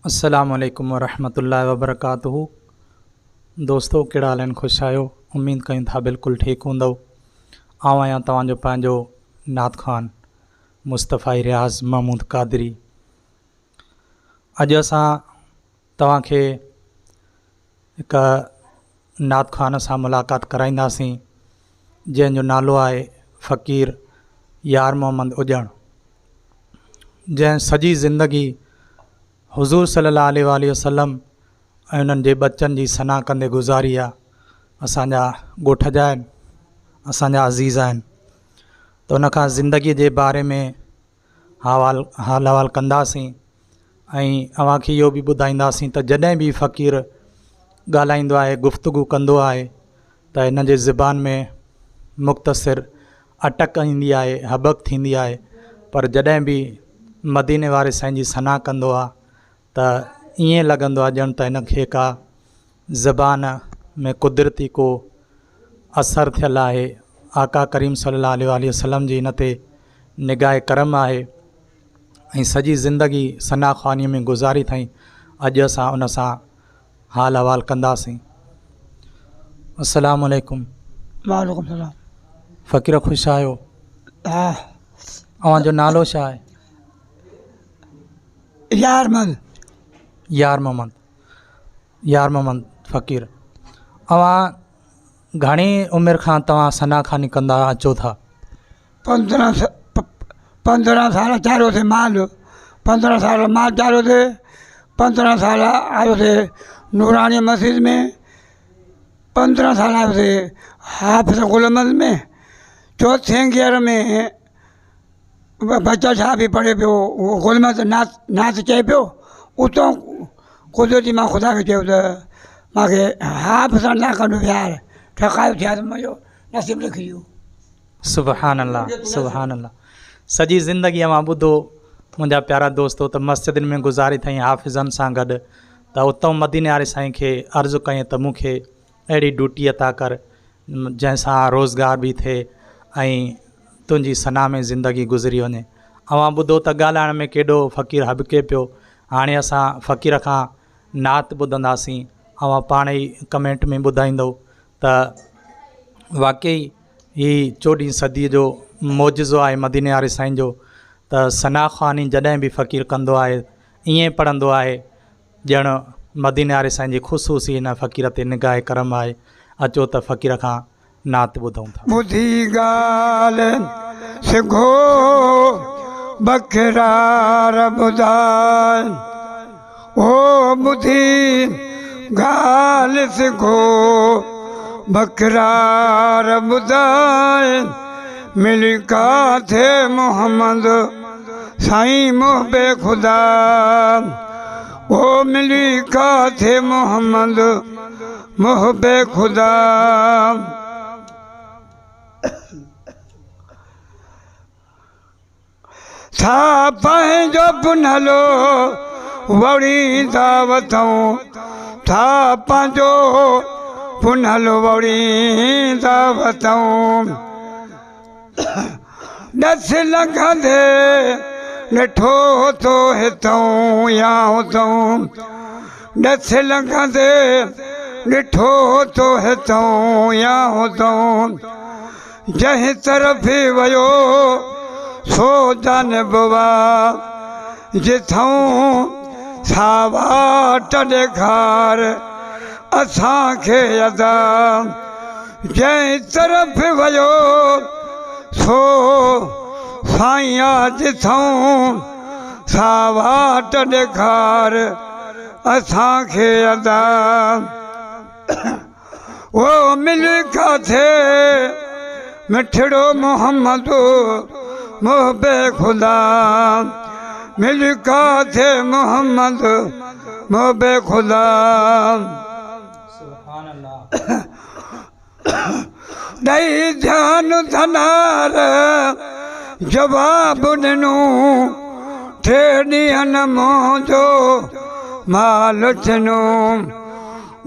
अस्सलामु अलैकुम वरहमतुल्लाहि वबरकातुहू। दोस्तों कहिड़ा हाल आहिनि? ख़ुशि आहियो? उम्मीद कयूं था बिल्कुलु ठीकु हूंदव। आउं आहियां तव्हांजो पंहिंजो नात ख़ान मुस्तफ़ा रियाज़ महमूद क़ादरी। अॼु असां तव्हांखे हिकु नात ख़ान सां मुलाक़ात कराईंदासीं जंहिंजो नालो आहे फ़क़ीर यार मोहम्मद उॼण, जंहिं सॼी ज़िंदगी हुज़ूर सल्लल्लाहु अलैहि वसल्लम ऐं उन्हनि जे बचनि जी सना कंदे गुज़ारी आहे। असांजा ॻोठ जा आहिनि, असांजा अज़ीज़ आहिनि, त उन खां ज़िंदगीअ जे बारे में हाल अहवाल कंदासीं ऐं अव्हांखे इहो बि ॿुधाईंदासीं त जॾहिं बि फ़क़ीर ॻाल्हाईंदो आहे, गुफ़्तगू कंदो आहे, त हिन जे ज़बान में मुख़्तसिर अटक ईंदी आहे, हबक थींदी आहे, पर जॾहिं बि मदीने वारे साईं जी सना कंदो आहे त ईअं लॻंदो आहे ॼण त हिन खे का ज़बान में कुदरती को असरु थियलु आहे। आका करीम सल्लल्लाहु अलैहि वसल्लम जी हिन ते निगाह करम आहे ऐं सॼी ज़िंदगी सना ख़्वानीअ में गुज़ारी अथईं। अॼु असां उन सां हाल अहवाल कंदासीं। अस्सलामु अलैकुम। वालेकुम सलाम। फ़क़ीर ख़ुशि आहियो? हा। अव्हांजो नालो छा आहे? यार मन यार मोहम्मद फ़क़ीर। अव्हां घणी उमिरि खां तव्हां सना ख़ानी कंदा अचो था? 15 साल चालू थे माल, 15 साल माल चालू थे, 15 साल आयो थे नूरानी मस्जिद में, 15 साल आयो थे हाफ़िज़ गुलमंद में, चौथे गियर में बच्चा छा भी पढ़े पियो, गुलमंद नात चए पियो, उतों कुदरती मां ख़ुदा खे चयो त मूंखे हाफ़िज़ ना कढो यार, ठकायो थिया त मुंहिंजो नसीब लिखी वियो। सुबहान अल्लाह, सुबहान अल्लाह। सॼी ज़िंदगी मां ॿुधो मुंहिंजा प्यारा दोस्तो त मस्जिदनि में गुज़ारी अथई हाफ़िज़नि सां गॾु, त उतां मदीने वारे साईं खे अर्ज़ु कई त मूंखे अहिड़ी ड्यूटी अता कर जंहिंसां रोज़गार बि थिए ऐं तुंहिंजी सना में ज़िंदगी गुज़री वञे। अवां ॿुधो त ॻाल्हाइण में केॾो फ़क़ीर हबके पियो। हाणे असां फ़क़ीर खां नात ॿुधंदासीं, अवां पाण ई कमेंट में ॿुधाईंदव त वाक़ई ही 14हीं सदीअ जो मौजज़ो आहे मदीने वारे साईं जो। त सना ख़्वानी जॾहिं बि फ़क़ीर कंदो आहे ईअं पढ़ंदो आहे ॼण मदीने वारे साईं जी ख़ुशूसी हिन फ़क़ीर ते निगाह करम आहे। अचो त फ़क़ीर खां नात ॿुधूं था। ॿुधी ॻाल्हि सिखो बखरार ॿुधाए, ओ ॿुधी ॻाल्हि सिखो बखरार ॿुधाए, मिली काथे मोहम्मद साईं मुहबे ख़ुदा, ओ मिली काथे मोहम्मद मुहबे ख़ुदा। था पंहिंजो पुनलो वड़ी दावतूं, था पंहिंजो पुनलो वड़ी दावतूं, ॾस लॻंदे ॾिठो तो हितऊं या हुतऊं, ॾस लॻंदे ॾिठो तो हितऊं या हुतऊं, जंहिं तरफ़ वियो सो जानबवा, जिथऊं सावाट ॾेखार असांखे अदा, जंहिं तरफ़ वियो सो साईं जिथऊं सावाट ॾेखार असांखे अदा, ओ मिल काथे मिठड़ो मोहम्मद मुहबे ख़ुदा, मिल काथे मोहम्मद मुहबे ख़ुदा। ॾई ध्यान धनार जवाब ॾिनो, टे ॾींहंनि मुंहिंजो माल थिनो,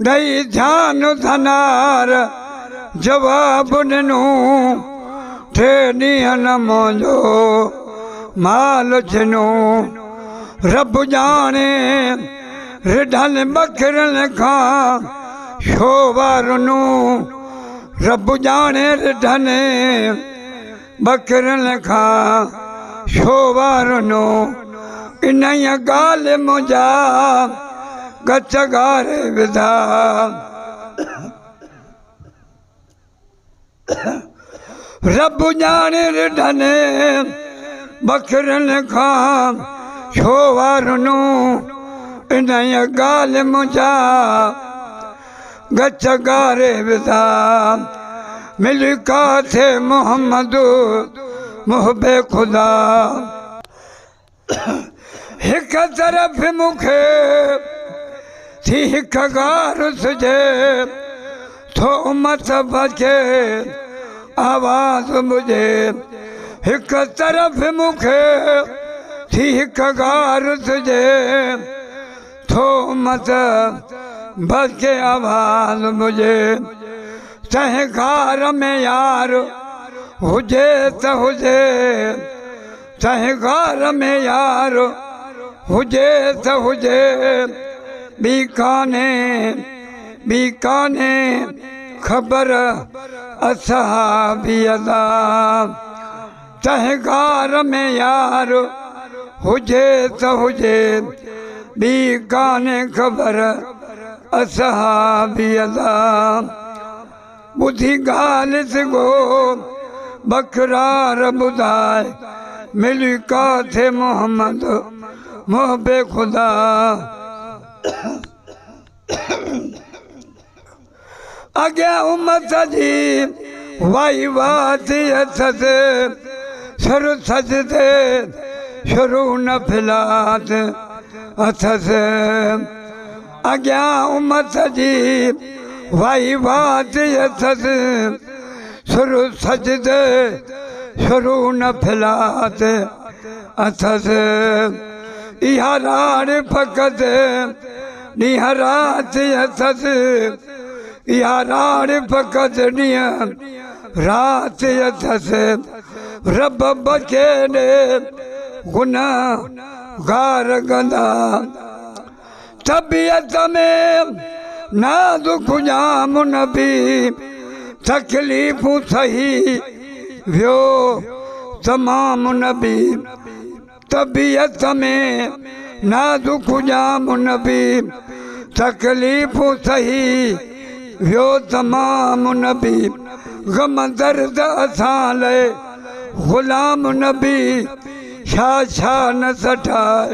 ॾई ध्यान धनार जवाब ॾिनो, टे ॾींहंनि मुंहिंजो माल थिनो, रब जाने रिढन बकरन खां शोवारनू रब जाने रिढन बकरन खां शोवारनू इन गाल मुंहिंजा गच गारे विधा रब जाने रिढन बकरन खां शोवारनू इन गाल मुंहिंजा गच गारे विधा मिली काथे मोहम्मद मुहबे खुदा हिक तरफ़ मूंखे थी हिक गार सुझे थो उमत बचे आवाज़ मुझे हिक तरफ़ मूंखे थी हिक गार सुझे थो उमत बचे आवाज़ मुझे चाहे गार में यार हुजे त हुजे चाहे गार में यार हुजे त हुजे ॿी कान्हे ख़बर असहाबीअ दा चाहे गार में यार हुजे त हुजे ॿी कान्हे ख़बर असहाबीअ दा ॿुधी ॻाल्हि सिगो बकरार ॿुधाए मिली काथे मोहम्मद मुहबे खुदा अॻियां उमत जी वाई वाती अथसि सर सजदे शुरू नफ़िलात अथसि अॻियां उमत जी वाई वाती अथसि सुर सजदे शुरू नफ़िलात अथसि इहा राड़ फ़क़ति ॾींहं राति अथसि इहा राड़ फ़क़ति ॾींहं राति अथसि रब बचे ॾे गुनहगार गंदा तबियत में नाज़ुक जाम नबी तकलीफ़ूं सही वियो तमाम नबी तबियत में नाज़ुक जाम नबी तकलीफ़ूं सही वियो तमाम नबी गम दर्द असां लाइ ग़ुलाम नबी छा न सठाए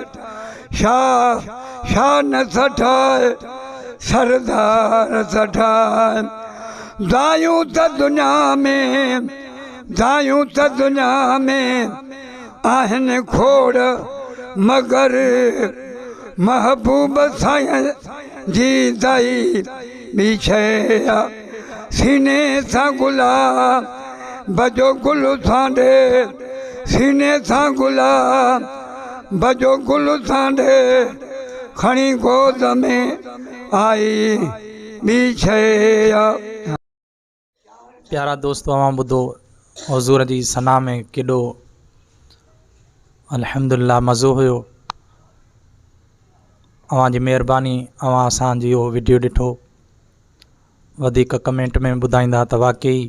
छा न सठाए सरदार सठाए दायूं त दुनिया में आहिनि खोड़ मगर महबूब साईं जी दाई ॿी शइ सीने सां गुलाब बजो गुल सांडे सीने सां गुलाब बजो गुल सांडे खणी गोद में आई ॿी शइ। प्यारा दोस्तों अवां ॿुधो हुज़ूर जी सना में केॾो अल्हम्दुलिल्लाह मज़ो हुयो। अवां जी महिरबानी अवां असांजी इहो वीडियो ॾिठो वधीक कमेंट में ॿुधाईंदा त वाकई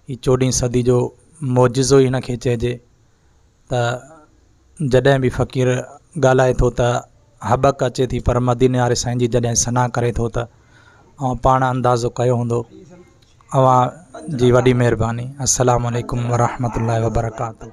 ही 14हीं सदी जो मौजिज़ो ई हिनखे चइजे त जॾहिं बि फ़क़ीर ॻाल्हाए थो त हबक अचे थी पर मदीने वारे साईं जी जॾहिं सना करे थो त पाण अंदाज़ो कयो हूंदो। अवां जी वॾी महिरबानी। अस्सलामु अलैकुम वरहमतुल्लाहि वबरकातुहू।